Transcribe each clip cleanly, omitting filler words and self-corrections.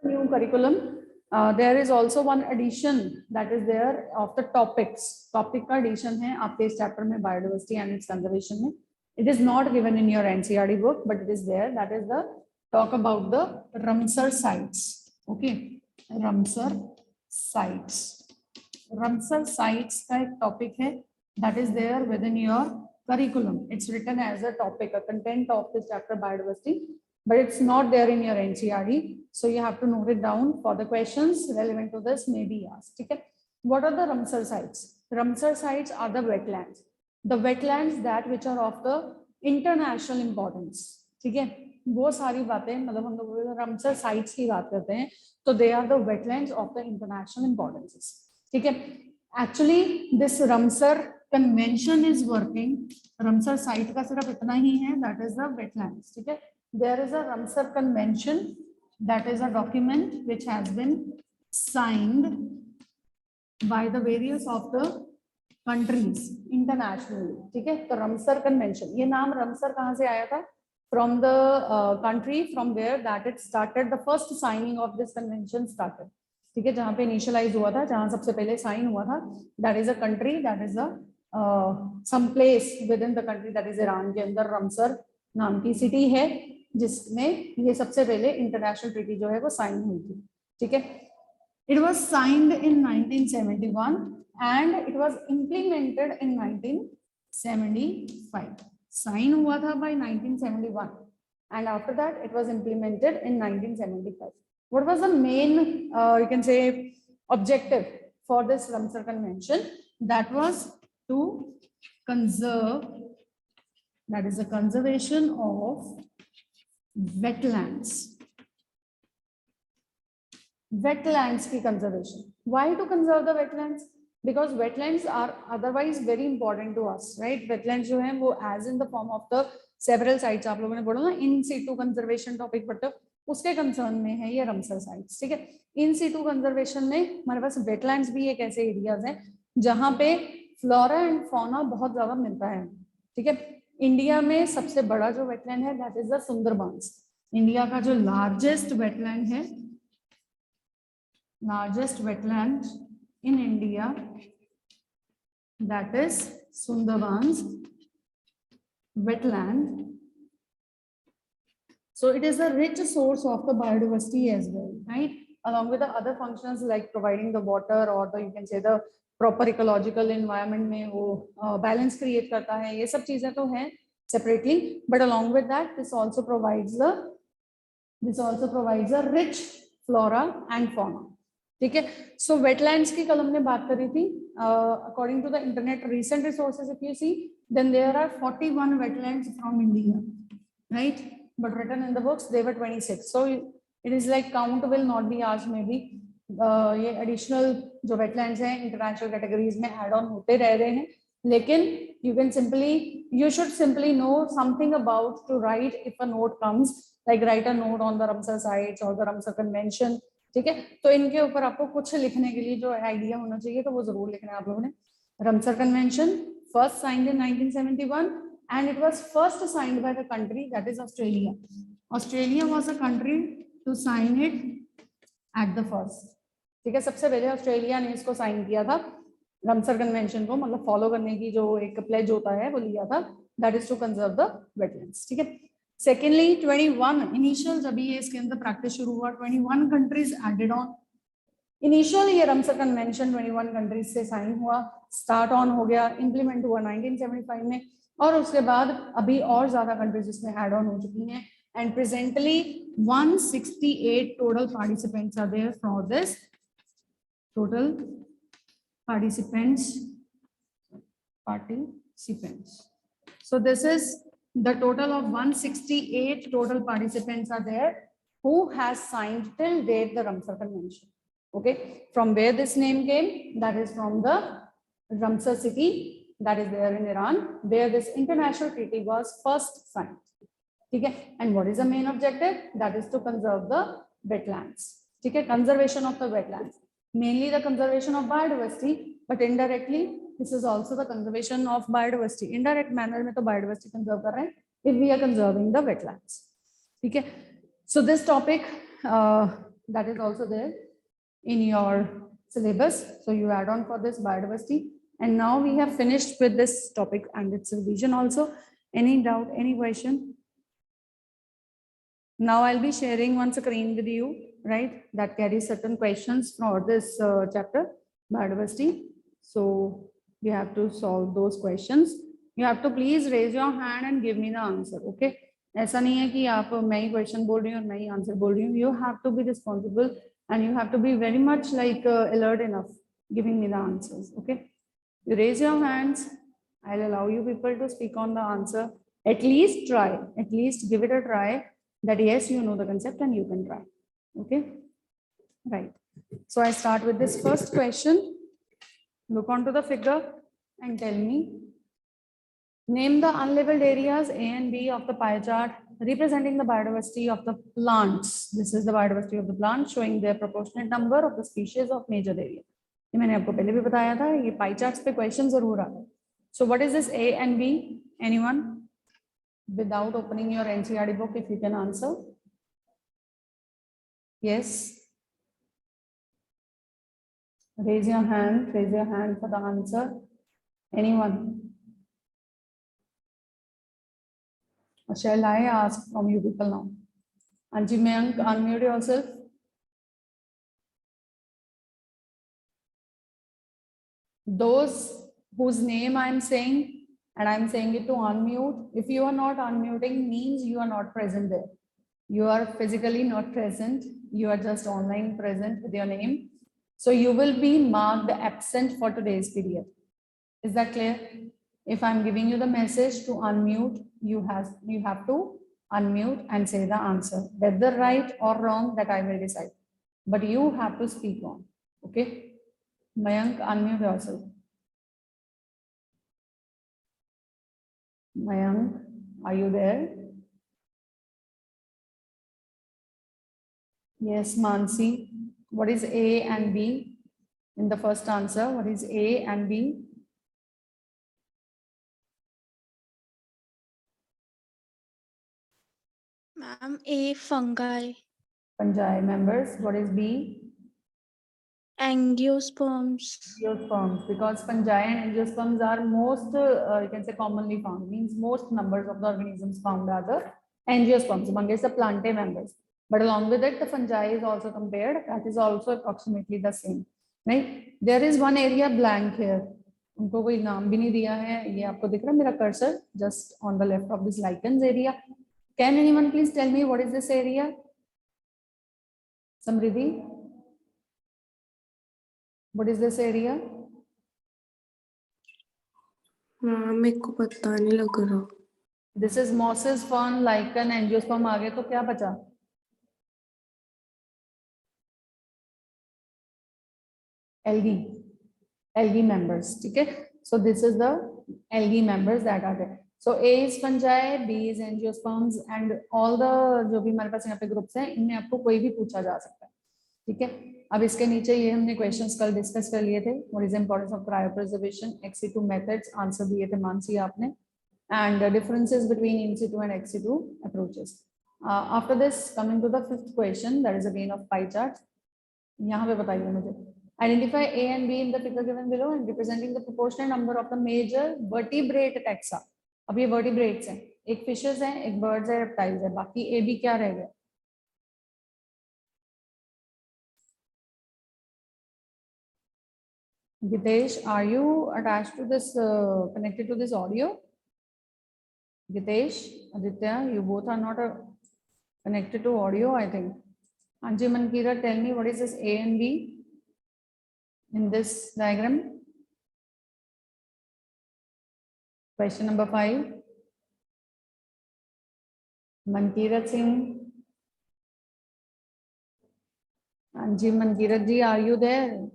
New curriculum. There is also one addition that is there of the topics. Topic का addition है आपके इस chapter में biodiversity and its conservation में. It is not given in your NCERT book, but it is there. That is the talk about the Ramsar sites. Okay, Ramsar sites. Ramsar sites का एक topic है that is there within your curriculum. It's written as a topic, a content of this chapter biodiversity. But it's not there in your NCERT, so you have to note it down for the questions relevant to this may be asked. Okay, what are the Ramsar sites? Ramsar sites are the wetlands that which are of the international importance. ठीक है, वो सारी बातें मतलब हम लोग Ramsar sites की बात करते हैं तो they are the wetlands of the international importances. ठीक है, actually this Ramsar convention is working. Ramsar site का सिर्फ इतना ही है, that is the wetlands. ठीक है, there is a Ramsar convention, that is a document which has been signed by the various of the countries internationally. ठीक है, तो Ramsar convention, ये नाम Ramsar कहाँ से आया था? From the country from where that it started, the first signing of this convention started. ठीक है, जहाँ पे initialize हुआ था, जहाँ सबसे पहले sign हुआ था, that is a country, that is a some place within the country, that is Iran के अंदर Ramsar नाम की सिटी है जिसमें ये सबसे पहले इंटरनेशनल ट्रीटी जो है वो साइन हुई थी. ठीक है, it was signed in 1971 and it was implemented in 1975. Sign हुआ था by 1971 and after that it was implemented in 1975. What was the main you can say objective for this Ramsar convention? That was to conserve, that is the conservation of wetlands. Wetlands की conservation. Why to conserve the wetlands? Because wetlands are otherwise very important to us, right? Wetlands जो हैं वो as in the form of the several sites, आप लोगों ने पढ़ा ना in situ conservation topic पढ़ते, उसके concern में है ये Ramsar sites. ठीक है, in situ conservation में हमारे पास wetlands भी एक ऐसे areas हैं जहाँ पे flora and fauna बहुत ज़्यादा मिलता है. ठीक है, इंडिया में सबसे बड़ा जो वेटलैंड है that is the Sundarbans. India का जो लार्जेस्ट वेटलैंड है, largest wetland in India, that is Sundarbans wetland. So it is a rich source of the biodiversity as well, right? Along with the other functions like providing the water or the you can say the proper ecological environment में वो balance create करता है. ये सब चीजें तो हैं separately, but along with that this also provides a rich flora and fauna. ठीक है, so wetlands की कल हमने बात करी थी. According to the internet recent resources, if you see, then there are 41 wetlands from India, right? But written in the books they were 26. So it is like count will not be asked maybe. ये additional जो wetlands हैं international categories में add on होते रह रहे हैं, लेकिन you should simply know something about to write if a note comes, like write a note on the Ramsar sites or the Ramsar convention. ठीक है, तो इनके ऊपर आपको कुछ लिखने के लिए जो आइडिया होना चाहिए तो वो जरूर लिखना है आप लोगों ने. Ramsar convention first signed in 1971 and it was first signed by the country, that is Australia. Australia was a country to sign it at the first. ठीक है, सबसे पहले ऑस्ट्रेलिया ने इसको साइन किया था Ramsar convention को, मतलब फॉलो करने की जो एक प्लेज होता है वो लिया था, that is to conserve the wetlands. ठीक है, सेकेंडली 21 इनिशियल जब ये इसके अंदर प्रैक्टिस शुरू हुआ 21 कंट्रीज एडेड ऑन. इनिशियल ये Ramsar convention 21 कंट्रीज से साइन हुआ, स्टार्ट ऑन हो गया, इंप्लीमेंट हुआ 1975 में, और उसके बाद अभी और ज्यादा कंट्रीज इसमें ऐड ऑन हो चुकी हैं. And presently 168 total participants are there for this. Total participants. So this is the total of 168 total participants are there who has signed till date the Ramsar convention. Okay, from where this name came? That is from the Ramsar city that is there in Iran, where this international treaty was first signed. ठीक है, and what is the main objective? That is to conserve the wetlands. ठीक है, conservation of the wetlands, mainly the conservation of biodiversity, but indirectly this is also the conservation of biodiversity. Indirect manner में तो biodiversity conserve कर रहे हैं if we are conserving the wetlands. ठीक है, so this topic that is also there in your syllabus. So you add on for this biodiversity. And now we have finished with this topic and its revision also. Any doubt, any question? Now I'll be sharing one screen with you, right? That carries certain questions for this chapter, biodiversity. So you have to solve those questions. You have to please raise your hand and give me the answer, okay? ऐसा नहीं है कि आप मैं ही question बोल रही हूँ और मैं ही आंसर बोल रही हूँ. You have to be responsible and you have to be very much like alert enough giving me the answers, okay? You raise your hands. I'll allow you people to speak on the answer. At least try. At least give it a try. That yes, you know the concept and you can try. Okay, right. So I start with this first question. Look onto the figure and tell me. Name the unlabeled areas A and B of the pie chart representing the biodiversity of the plants. This is the biodiversity of the plants showing their proportionate number of the species of major area. ये मैंने आपको पहले भी बताया था, ये pie charts पे question जरूर आता है. So what is this A and B? Anyone? Without opening your NCERT book, if you can answer. Yes. Raise your hand for the answer. Anyone? Or shall I ask from you people now? Anji Mayank, unmute yourself. Those whose name I am saying, and I am saying it to unmute. If you are not unmuting, means you are not present there. You are physically not present. You are just online present with your name. So you will be marked absent for today's period. Is that clear? If I'm giving you the message to unmute, you have to unmute and say the answer. Whether right or wrong, that I will decide. But you have to speak on. Okay? Mayank, unmute yourself. Mayank, are you there? Yes, Mansi. What is A and B? In the first answer, what is A and B? Ma'am, A, fungi. Fungi members. What is B? Angiosperms. Angiosperms, because fungi and angiosperms are most, you can say, commonly found. Means most numbers of the organisms found are the angiosperms amongst the plantae members. But along with it, the fungi is also compared. That is also approximately the same, right? There is one area blank here. उनको कोई नाम भी नहीं दिया है. ये आपको दिख रहा है मेरा cursor just on the left of this lichens area. Can anyone please tell me what is this area? Samriddhi? What is this area? मेरे को पता नहीं लग रहा. This is mosses, fern, lichen, angiosperm. आगे तो क्या बचा? algae members. ठीक है? So this is the algae members that are there. So A is fungi, B is angiosperms, and all the जो भी हमारे पास यहाँ पे ग्रुप्स हैं, इनमें आपको कोई भी पूछा जा सकता है. ठीक है? अब इसके नीचे ये हमने क्वेश्चंस कल डिस्कस कर लिए थे. What is the importance of cryopreservation? ex situ methods answer दिए थे मानसी आपने. And the differences between in situ and ex situ approaches. After this, coming to the fifth question, that is again of pie chart. यहाँ पे बताइए मुझे. Identify A and B in the figure given below and representing the proportional number of the major vertebrate taxa. अब ये vertebrates हैं. एक fishes हैं, एक birds है, reptiles है. बाकी A, B क्या रह गया? Gitesh, are you attached to this, connected to this audio? Gitesh, Aditya, you both are not connected to audio, I think. Anji Mankira, tell me what is this A and B in this diagram? Question number 5. Mankirat Singh. Anji Mankirat ji, are you there?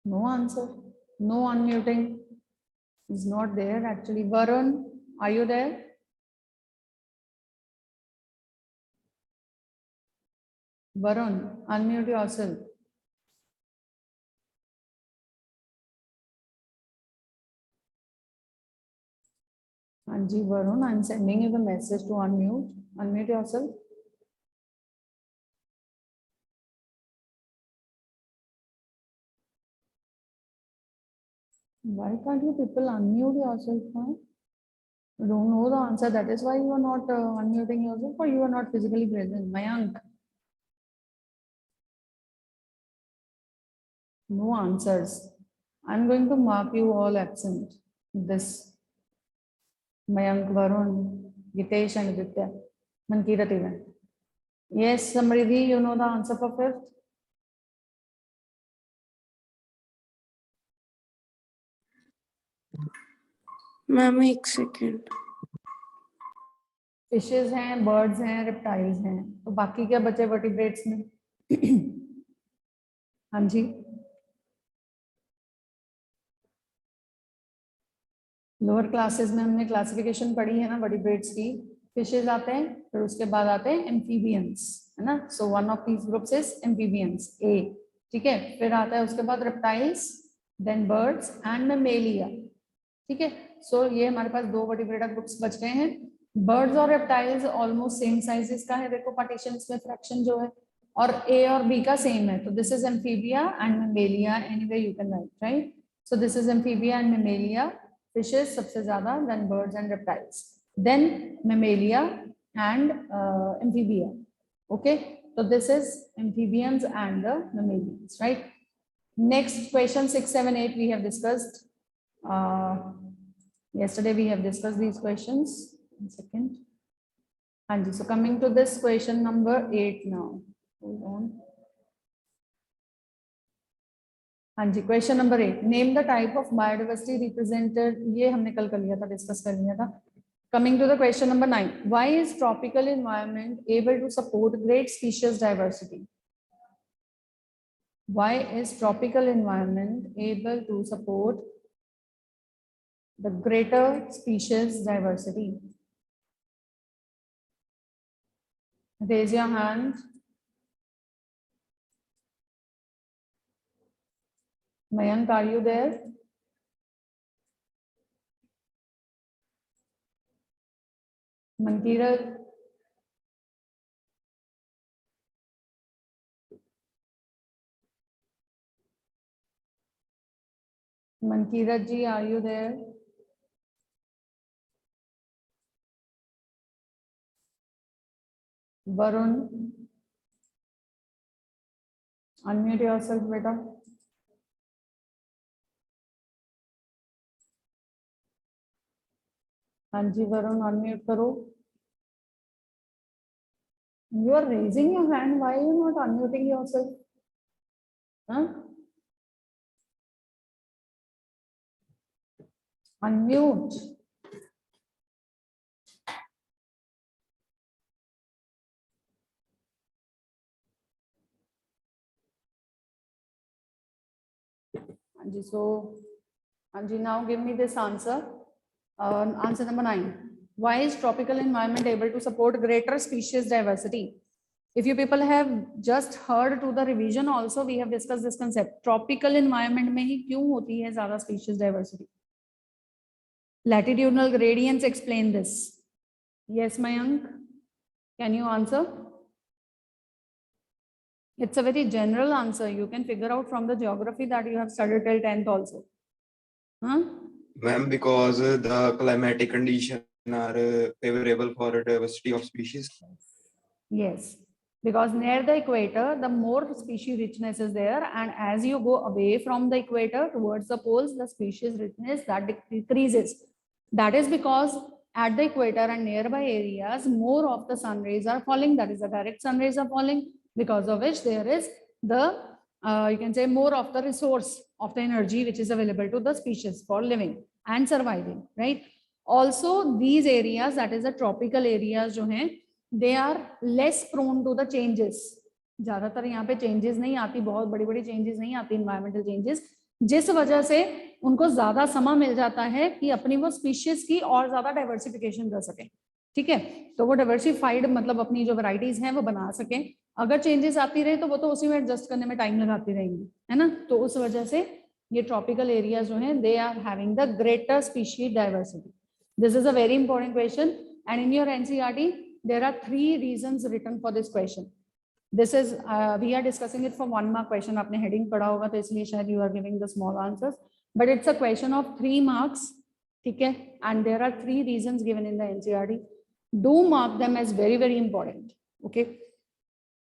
No answer. No unmuting. Is not there actually. Varun, are you there? Varun, unmute yourself. हाँ जी Varun, I am sending you the message to unmute yourself. Why can't you people unmute yourself now? You don't know the answer. That is why you are not unmuting yourself, or you are not physically present. Mayank. No answers. I'm going to mark you all absent. This Mayank, Varun, Gitesh, and Aditya. Mankirat even. Yes, Samriddhi, you know the answer for fifth. Ma'am एक second. Fishes हैं, birds हैं, reptiles हैं. तो बाकी क्या बचे vertebrates में? हाँ जी. लोअर क्लासेस में हमने क्लासिफिकेशन पढ़ी है ना वर्टिब्रेट्स की. फिशेस आते हैं, फिर उसके बाद आते हैं एम्फीबियंस, है ना. So one of these groups is amphibians a. ठीक है. फिर आता है उसके बाद reptiles, then birds and mammalia. ठीक है. सो ये हमारे पास दो वर्टिब्रेटा ग्रुप्स बच गए हैं. बर्ड्स और रेप्टाइल्स ऑलमोस्ट सेम साइजेस का है. देखो पार्टीशंस में फ्रैक्शन जो है, और ए और बी का सेम है. तो this is amphibia and mammalia. Anyway you can write, write. So this is amphibia and mammalia. Fishes सबसे ज्यादा, then birds and reptiles, then mammalia and amphibia. Okay. So this is amphibians and the mammalians, right? Next question 6, 7, 8 we have discussed. Yesterday we have discussed these questions. One second. And so coming to this question number 8 now. Hold on. हाँ जी, question number 8. Name the type of biodiversity represented. ये हमने कल कर लिया था, discuss कर लिया था. Coming to the question number 9. Why is tropical environment able to support great species diversity? Why is tropical environment able to support the greater species diversity? Raise your hand. Mayank, are you there? Mankirat? Mankirat ji, are you there? Varun, unmute yourself, beta. हाँ जी Varun, unmute करो. You are raising your hand. Why are you not unmuting yourself? Huh? Unmute. Anji, so Anji, now give me this answer. Answer number 9. Why is tropical environment able to support greater species diversity? If you people have just heard to the revision also, we have discussed this concept. Tropical environment में ही क्यों होती है ज़्यादा species diversity? Latitudinal gradients explain this. Yes, Mayank, can you answer? It's a very general answer. You can figure out from the geography that you have studied till 10th also. Huh? Ma'am, because the climatic conditions are favorable for diversity of species. Yes, because near the equator, the more species richness is there, and as you go away from the equator towards the poles, the species richness that decreases. That is because at the equator and nearby areas, more of the sun rays are falling. That is, the direct sun rays are falling, because of which there is the you can say more of the resource of the energy which is available to the species for living and surviving, right? Also, these areas, that is the tropical areas जो हैं, they are less prone to the changes. ज्यादातर यहाँ पे changes नहीं आती, बहुत बड़ी बड़ी changes नहीं आती, environmental changes, जिस वजह से उनको ज्यादा समय मिल जाता है कि अपनी वो species की और ज्यादा diversification कर सकें. ठीक है, तो वो diversified मतलब अपनी जो varieties हैं वो बना सकें. अगर changes आती रहे तो वो तो उसी में adjust करने में time लगाती रहेंगी, है ना. तो उस वजह से ये tropical areas जो हैं, they are having the greater species diversity. This is a very important question, and in your NCERT there are 3 reasons written for this question. This is we are discussing it for 1 mark question. आपने heading पढ़ा होगा तो इसलिए शायद you are giving the small answers, but it's a question of 3 marks, ठीक है, and there are 3 reasons given in the NCERT. Do mark them as very important. Okay.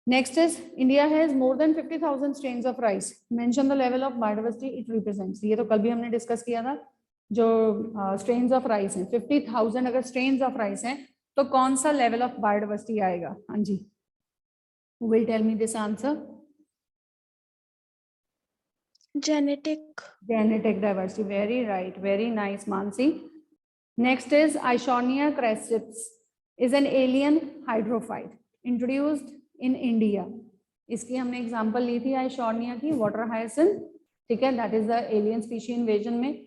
Next is India has more than 50,000 strains of rice. Mention the level of biodiversity it represents. ये तो कल भी हमने discuss किया था. जो strains of rice हैं 50,000 अगर strains of rice हैं तो कौन सा level of biodiversity आएगा? हाँ जी. Who will tell me this answer? Genetic. Genetic diversity. Very right. Very nice, Mansi. Next is Ishonia crescips is an alien hydrophyte introduced in India. इसकी हमने example ली थी Ishonia की water hyacinth. ठीक है, that is the alien species invasion में.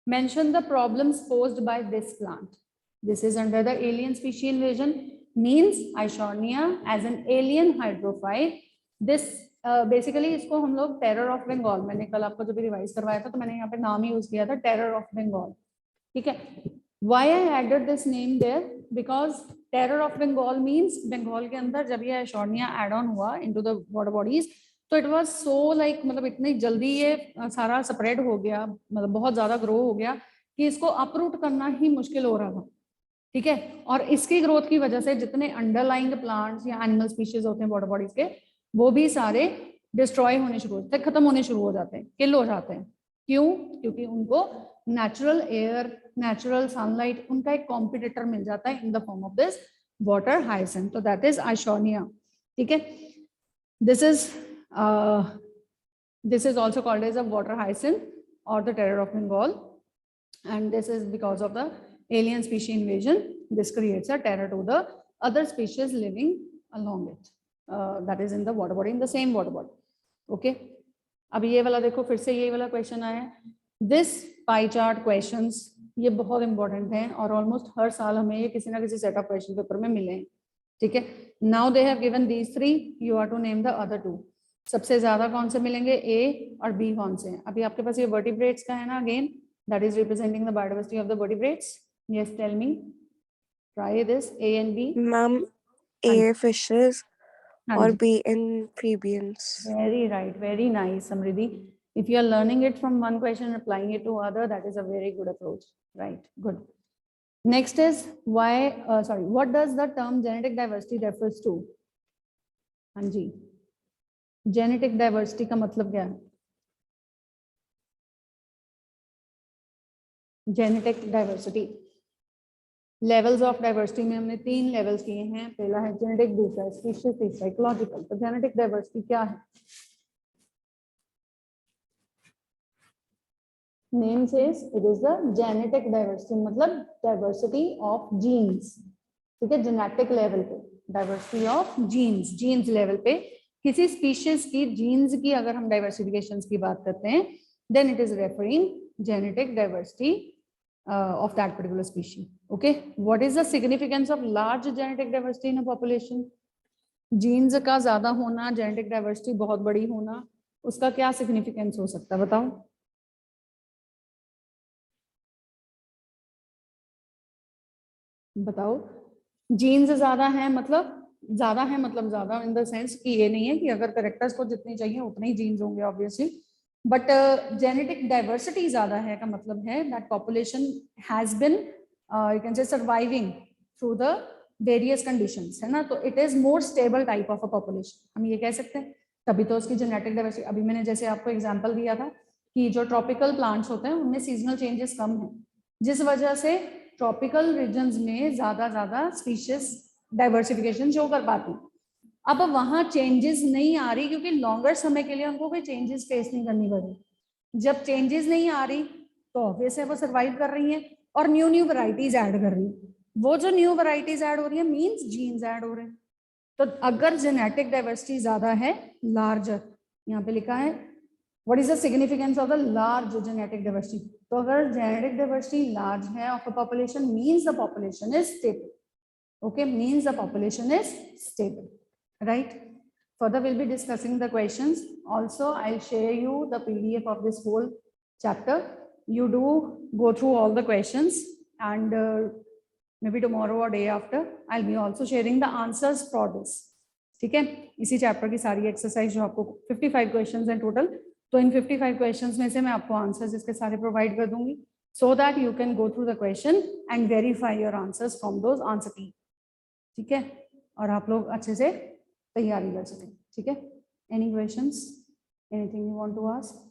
Mention the problems posed by this plant. This is under the alien species invasion. Means Ishonia as an alien hydrophyte. This basically इसको हम लोग terror of Bengal, मैंने कल आपको जब भी रिवाइज करवाया था तो मैंने यहाँ पे नाम यूज किया था टेरर ऑफ बंगाल. ठीक है. Why I added this name there? Because terror of Bengal means Bengal के अंदर जब ये Ishonia एड ऑन हुआ इनटू द वाटर बॉडीज तो इट वाज सो लाइक मतलब इतनी जल्दी ये सारा स्प्रेड हो गया, मतलब बहुत ज्यादा ग्रो हो गया कि इसको अपरूट करना ही मुश्किल हो रहा था. ठीक है. और इसकी ग्रोथ की वजह से जितने अंडरलाइंग प्लांट्स या एनिमल स्पीशीज होते हैं वाटर बॉडीज के वो भी सारे डिस्ट्रॉय होने शुरू होते हैं, खत्म होने शुरू हो जाते हैं, किल हो जाते हैं. क्यों? क्योंकि उनको नेचुरल एयर, नेचुरल सनलाइट, उनका एक कॉम्पिटिटर मिल जाता है in the form of this water hyacinth. तो दैट इज Ishonia. ठीक है. This is also called as a water hyacinth or the terror of Bengal, and this is because of the alien species invasion. This creates a terror to the other species living along it. That is in the water body, in the same water body. Okay. अब ये वाला देखो, फिर से ये वाला question आया. This pie chart questions ये बहुत इंपॉर्टेंट हैं और ऑलमोस्ट हर साल हमें ये किसी ना किसी सेट ऑफ क्वेश्चन पेपर में मिले हैं. ठीक है. Now they have given these 3. You are to name the other 2. सबसे ज्यादा कौन से मिलेंगे? A और B कौन से हैं? अभी आपके पास ये vertebrates का है ना, again that is representing the biodiversity of the vertebrates. Yes, tell me. Try this. A and B. Ma'am, A fishes हाँ or ji. B amphibians. Very right. Very nice, Samriddhi. If you are learning it from one question and applying it to other, that is a very good approach. Right. Good. Next is what does the term genetic diversity refers to? हाँ जी. Genetic diversity का मतलब क्या है? Genetic diversity levels of diversity में हमने 3 levels किए हैं. पहला है जेनेटिक, दूसरा है स्पीशीज, तीसरा इकोलॉजिकल. तो जेनेटिक डाइवर्सिटी क्या है? Name says it is the genetic diversity, मतलब डाइवर्सिटी ऑफ जीन्स. ठीक है. जेनेटिक लेवल पे diversity of genes, genes level पे किसी स्पीशीज की जीन्स की अगर हम डाइवर्सिफिकेशंस की बात करते हैं then it is referring genetic diversity of that particular species. Okay. What is the significance of large genetic diversity in a population? Genes का ज्यादा होना, जेनेटिक डाइवर्सिटी बहुत बड़ी होना, उसका क्या सिग्निफिकेंस हो सकता है? बताओ. बताओ. जीन्स ज्यादा है मतलब ज्यादा इन द सेंस कि ये नहीं है कि अगर करेक्टर्स को जितनी चाहिए उतने ही जीन्स होंगे ऑब्वियसली, बट जेनेटिक डाइवर्सिटी ज्यादा है का मतलब है that population has been you can से surviving through the various conditions, है ना. तो it is more stable type of a population, हम ये कह सकते हैं. तभी तो उसकी जेनेटिक डाइवर्सिटी, अभी मैंने जैसे आपको एग्जांपल दिया था कि जो ट्रॉपिकल प्लांट्स होते हैं उनमें सीजनल चेंजेस कम है, जिस वजह से ट्रॉपिकल रीजन्स में ज्यादा स्पीशीज डाइवर्सिफिकेशन शो कर पाती. अब वहां चेंजेस नहीं आ रही क्योंकि लॉन्गर समय के लिए उनको कोई चेंजेस फेस नहीं करनी पड़ रही. जब चेंजेस नहीं आ रही तो ऑब्वियस है वो सर्वाइव कर रही हैं और न्यू वैरायटीज ऐड कर रही हैं. वो जो न्यू वैरायटीज ऐड हो रही है मींस जीन्स ऐड हो रहे हैं. तो अगर जेनेटिक डाइवर्सिटी ज्यादा है, लार्जर, यहाँ पे लिखा है what is the significance of the large genetic diversity. तो अगर जेनेटिक डाइवर्सिटी लार्ज है of a population means the population is stable. Okay, means the population is stable. Right. Further we'll be discussing the questions. Also I'll share you the PDF of this whole chapter. You do go through all the questions and maybe tomorrow or day after I'll be also sharing the answers for this. ठीक है, इसी chapter की सारी exercise जो आपको 55 questions हैं total, तो इन 55 questions में से मैं आपको आंसर्स इसके सारे प्रोवाइड कर दूंगी, so that you can go through the question and verify your answers from those answer key. ठीक है, और आप लोग अच्छे से तैयारी कर सकें. ठीक है, any questions, anything you want to ask?